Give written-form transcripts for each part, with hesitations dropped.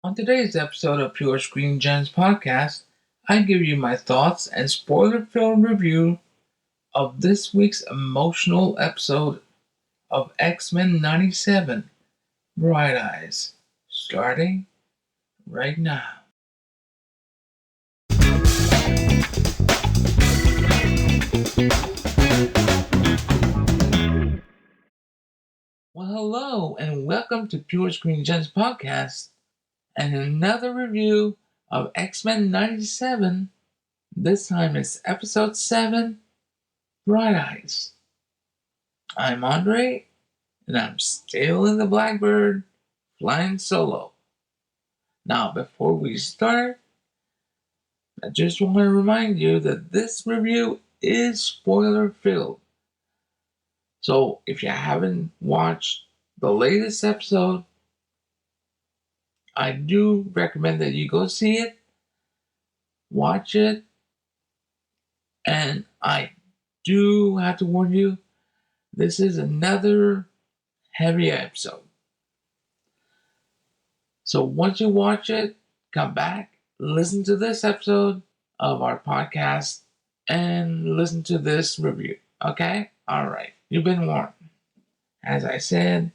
On today's episode of Pure Screen Gems podcast, I give you my thoughts and spoiler-filled review of this week's emotional episode of X-Men 97, Bright Eyes, starting right now. Well, hello and welcome to Pure Screen Gems podcast and another review of X-Men 97. This time it's episode 7, Bright Eyes. I'm Andre, and I'm still in the Blackbird, flying solo. Now, before we start, I just want to remind you that this review is spoiler-filled. So, if you haven't watched the latest episode, I do recommend that you go see it, watch it, and I do have to warn you, this is another heavy episode. So once you watch it, come back, listen to this episode of our podcast, and listen to this review. Okay? Alright. You've been warned. As I said,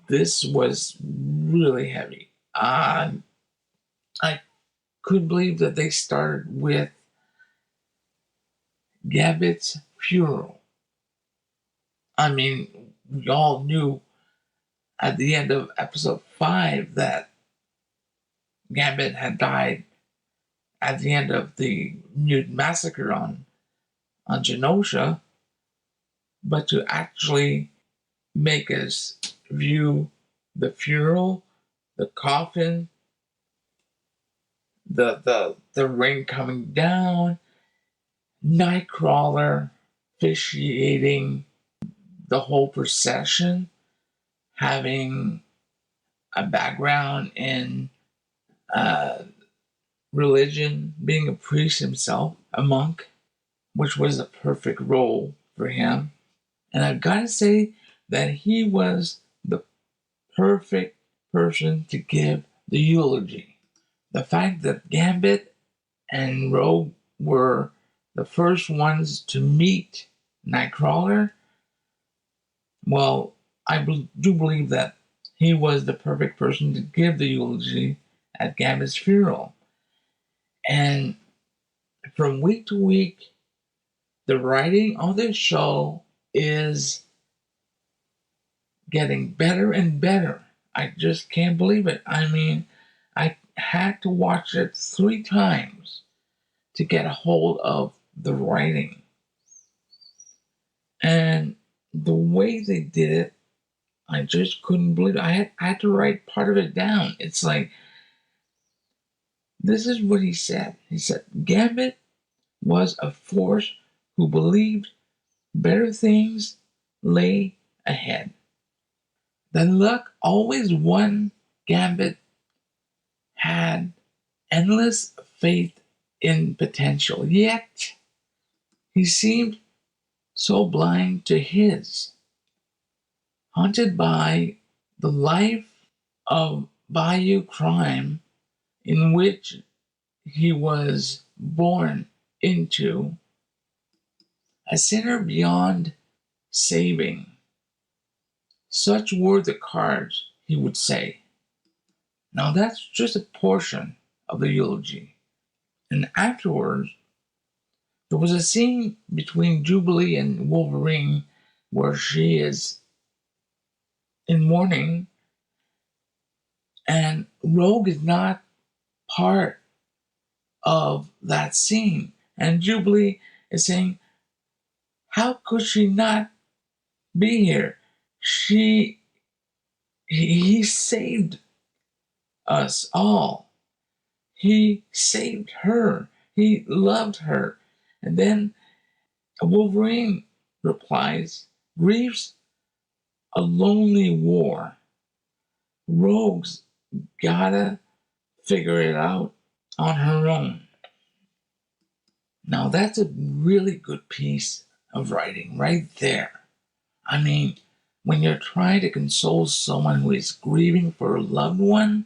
this was really heavy. I couldn't believe that they started with Gambit's funeral. I mean, we all knew at the end of episode 5 that Gambit had died at the end of the Mutant Massacre on Genosha, but to actually make us view the funeral, the coffin, the rain coming down, Nightcrawler officiating the whole procession, having a background in religion, being a priest himself, a monk, which was a perfect role for him. And I've got to say that he was the perfect person to give the eulogy. The fact that Gambit and Rogue were the first ones to meet Nightcrawler, well, I do believe that he was the perfect person to give the eulogy at Gambit's funeral. And from week to week, the writing on this show is getting better and better. I just can't believe it. I mean, I had to watch it 3 times to get a hold of the writing. And the way they did it, I just couldn't believe it. I had to write part of it down. It's like, this is what he said. He said, Gambit was a force who believed better things lay ahead. The luck always won. Gambit had endless faith in potential, yet he seemed so blind to his, haunted by the life of bayou crime in which he was born into, a sinner beyond saving. Such were the cards, he would say. Now that's just a portion of the eulogy. And afterwards, there was a scene between Jubilee and Wolverine where she is in mourning, and Rogue is not part of that scene. And Jubilee is saying, how could she not be here? He saved us all. He saved her. He loved her. And then Wolverine replies, grief's a lonely war. Rogue's gotta figure it out on her own. Now that's a really good piece of writing right there. I mean, when you're trying to console someone who is grieving for a loved one,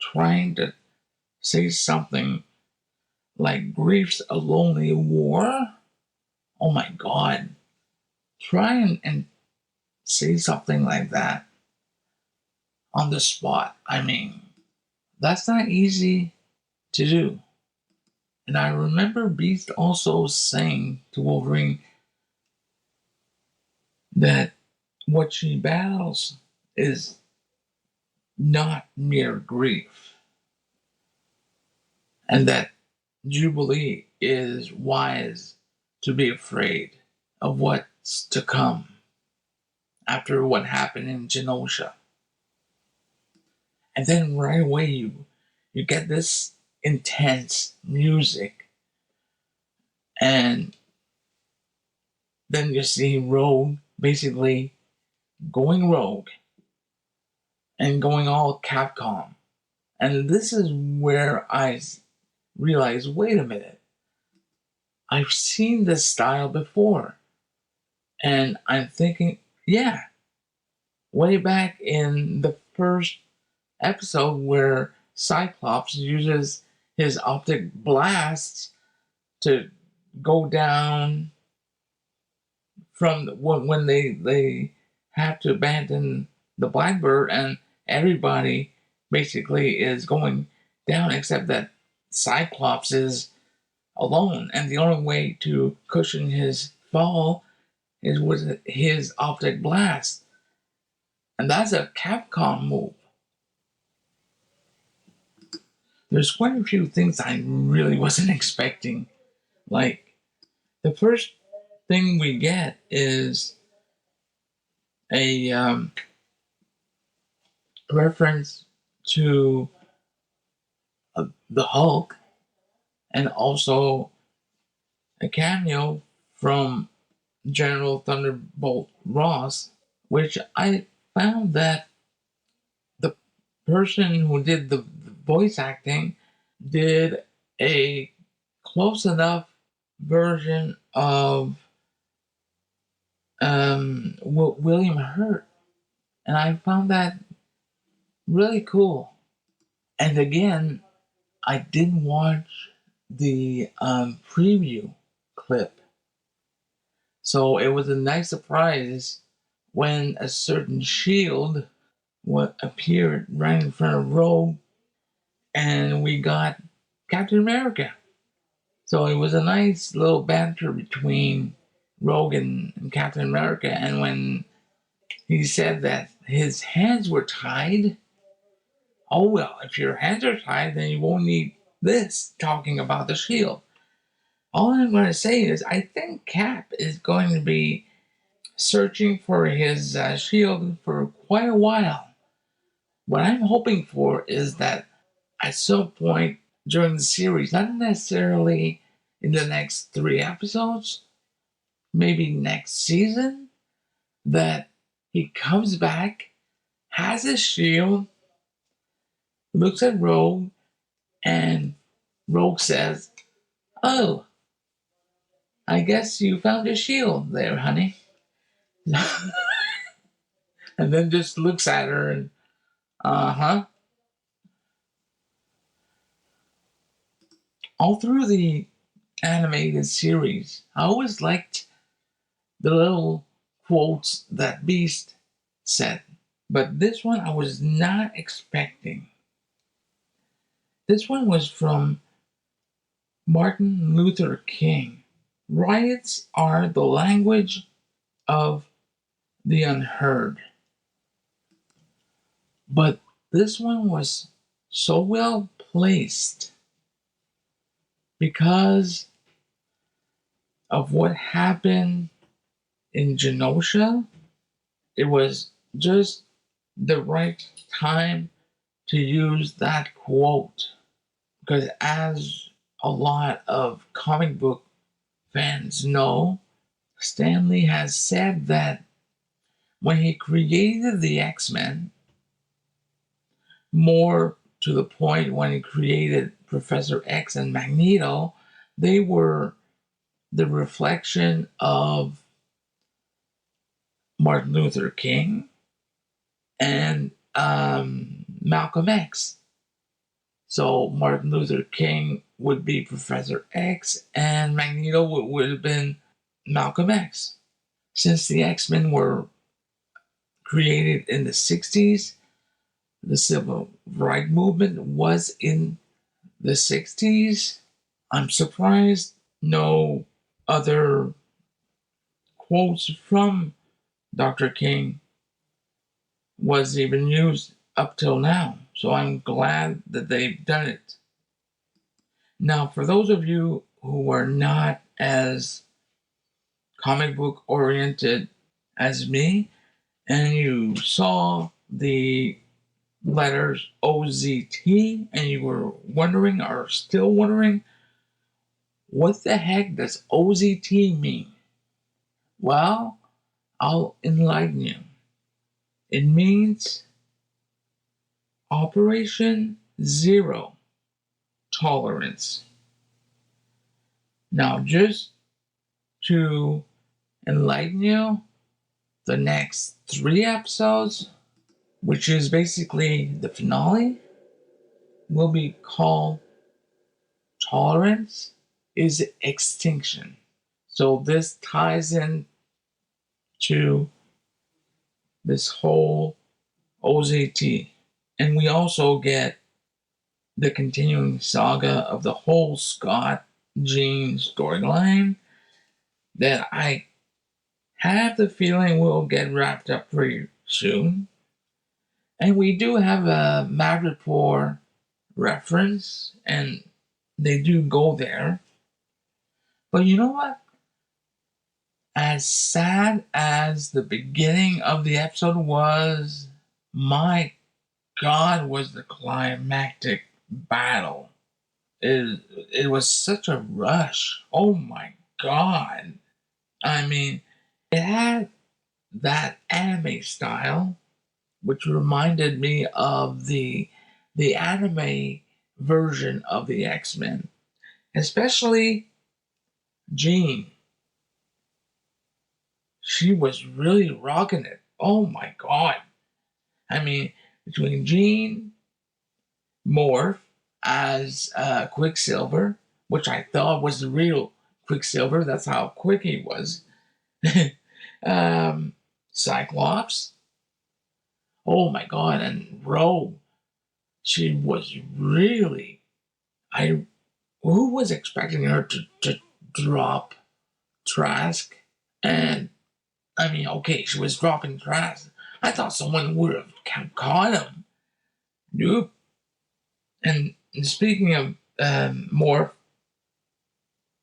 trying to say something like grief's a lonely war. Oh my God. Try and say something like that on the spot. I mean, that's not easy to do. And I remember Beast also saying to Wolverine that what she battles is not mere grief, and that Jubilee is wise to be afraid of what's to come after what happened in Genosha. And then right away you get this intense music, and then you see Rogue basically going rogue and going all Capcom. And this is where I realized, wait a minute, I've seen this style before. And I'm thinking, yeah, way back in the first episode where Cyclops uses his optic blasts to go down from when they have to abandon the Blackbird, and everybody basically is going down except that Cyclops is alone, and the only way to cushion his fall is with his optic blast. And that's a Capcom move. There's quite a few things I really wasn't expecting. Like, the first thing we get is a reference to the Hulk, and also a cameo from General Thunderbolt Ross, which I found that the person who did the voice acting did a close enough version of William Hurt, and I found that really cool. And again, I didn't watch the preview clip, so it was a nice surprise when a certain shield appeared right in front of Rogue, and we got Captain America. So it was a nice little banter between Rogue and Captain America. And when he said that his hands were tied, oh well, if your hands are tied, then you won't need this, talking about the shield. All I'm going to say is I think Cap is going to be searching for his shield for quite a while. What I'm hoping for is that at some point during the series, not necessarily in the next 3 episodes, maybe next season, that he comes back, has his shield, looks at Rogue, and Rogue says, "Oh, I guess you found your shield there, honey." And then just looks at her and, uh-huh. All through the animated series, I always liked the little quotes that Beast said. But this one I was not expecting. This one was from Martin Luther King. Riots are the language of the unheard. But this one was so well placed because of what happened in Genosha. It was just the right time to use that quote, because as a lot of comic book fans know, Stan Lee has said that when he created the X-Men, more to the point when he created Professor X and Magneto, they were the reflection of Martin Luther King and Malcolm X. So Martin Luther King would be Professor X, and Magneto would have been Malcolm X. Since the X-Men were created in the 60s, the civil rights movement was in the 60s. I'm surprised no other quotes from Dr. King was even used up till now. So I'm glad that they've done it. Now, for those of you who are not as comic book oriented as me, and you saw the letters OZT and you were wondering or still wondering, what the heck does OZT mean? Well, I'll enlighten you. It means Operation Zero Tolerance. Now, just to enlighten you, the next 3 episodes, which is basically the finale, will be called Tolerance is Extinction. So this ties in to this whole OZT. And we also get the continuing saga of the whole Scott Jean storyline that I have the feeling will get wrapped up pretty soon. And we do have a Madripoor reference, and they do go there. But you know what? As sad as the beginning of the episode was, my God, was the climactic battle. It was such a rush. Oh my God. I mean, it had that anime style, which reminded me of the anime version of the X-Men, especially Jean. She was really rocking it. Oh my God. I mean, between Jean, Morph as Quicksilver, which I thought was the real Quicksilver, that's how quick he was. Cyclops. Oh my God. And Rogue. She was really. Who was expecting her to drop Trask? And I mean, okay, she was dropping Trask. I thought someone would have caught him. Nope. And speaking of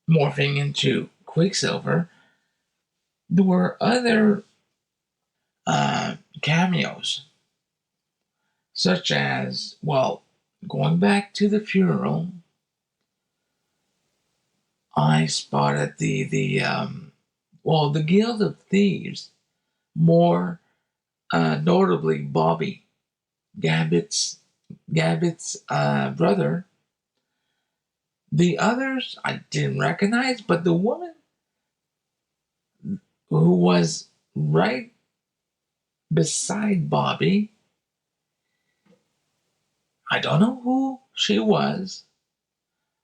morphing into Quicksilver, there were other cameos, such as, well, going back to the funeral, I spotted the Guild of Thieves, more notably Bobby, Gambit's brother. The others I didn't recognize, but the woman who was right beside Bobby, I don't know who she was,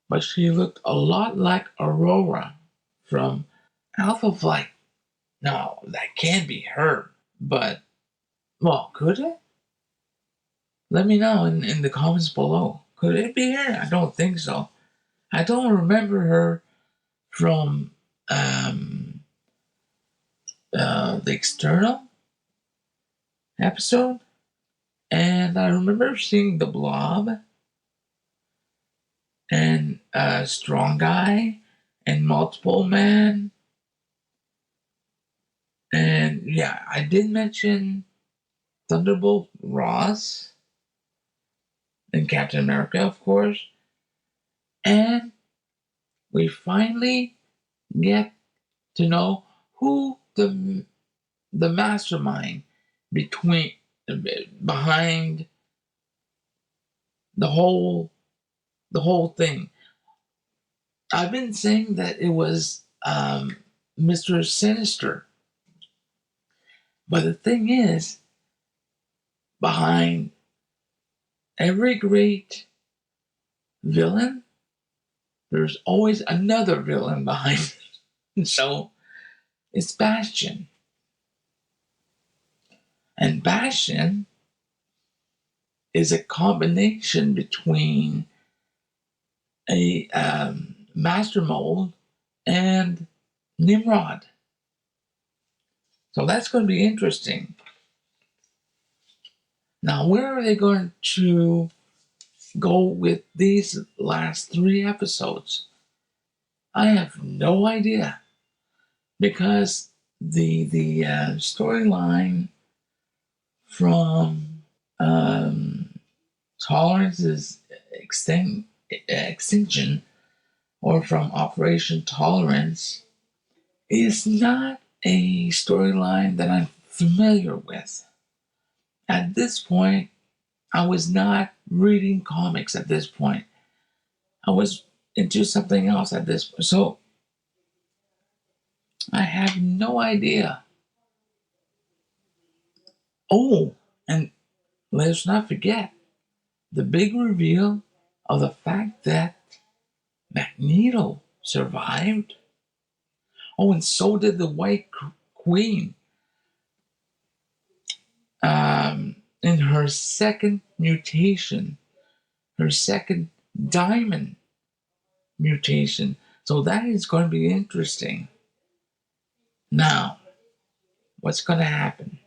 but she looked a lot like Aurora from Alpha Flight. No, that can't be her, but, well, could it? Let me know in the comments below. Could it be her? I don't think so. I don't remember her from the External episode, and I remember seeing the Blob and Strong Guy and Multiple Man, and yeah, I did mention Thunderbolt Ross and Captain America, of course, and we finally get to know who the mastermind behind the whole thing. I've been saying that it was Mr. Sinister, but the thing is, behind every great villain, there's always another villain behind it. So it's Bastion. And Bastion is a combination between a Master Mold and Nimrod. So that's going to be interesting. Now, where are they going to go with these last 3 episodes? I have no idea, because the storyline from Tolerance's extinction, or from Operation Tolerance, is not a storyline that I'm familiar with. At this point, I was not reading comics at this point. I was into something else at this point. So I have no idea. Oh, and let's not forget the big reveal of the fact that Magneto survived. Oh, and so did the White Queen. In her second mutation, her second diamond mutation. So that is going to be interesting. Now, what's going to happen?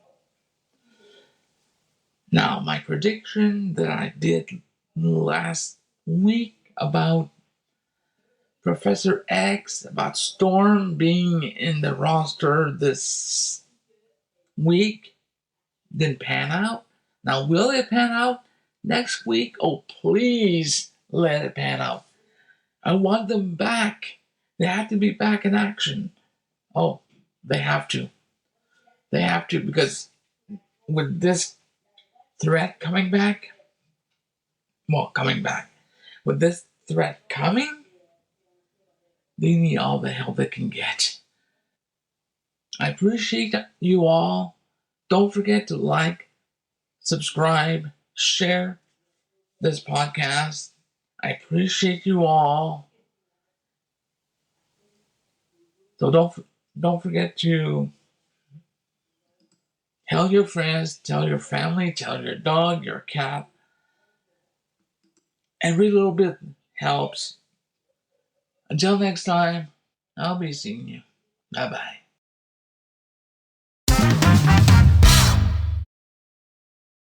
Now, my prediction that I did last week about Professor X, about Storm being in the roster this week, didn't pan out. Now, will it pan out next week? Oh, please let it pan out. I want them back. They have to be back in action. Oh, they have to. They have to, because with this threat coming back, with this threat coming, they need all the help they can get. I appreciate you all. Don't forget to like, subscribe, share this podcast. I appreciate you all. So don't forget to tell your friends, tell your family, tell your dog, your cat. Every little bit helps. Until next time, I'll be seeing you. Bye-bye.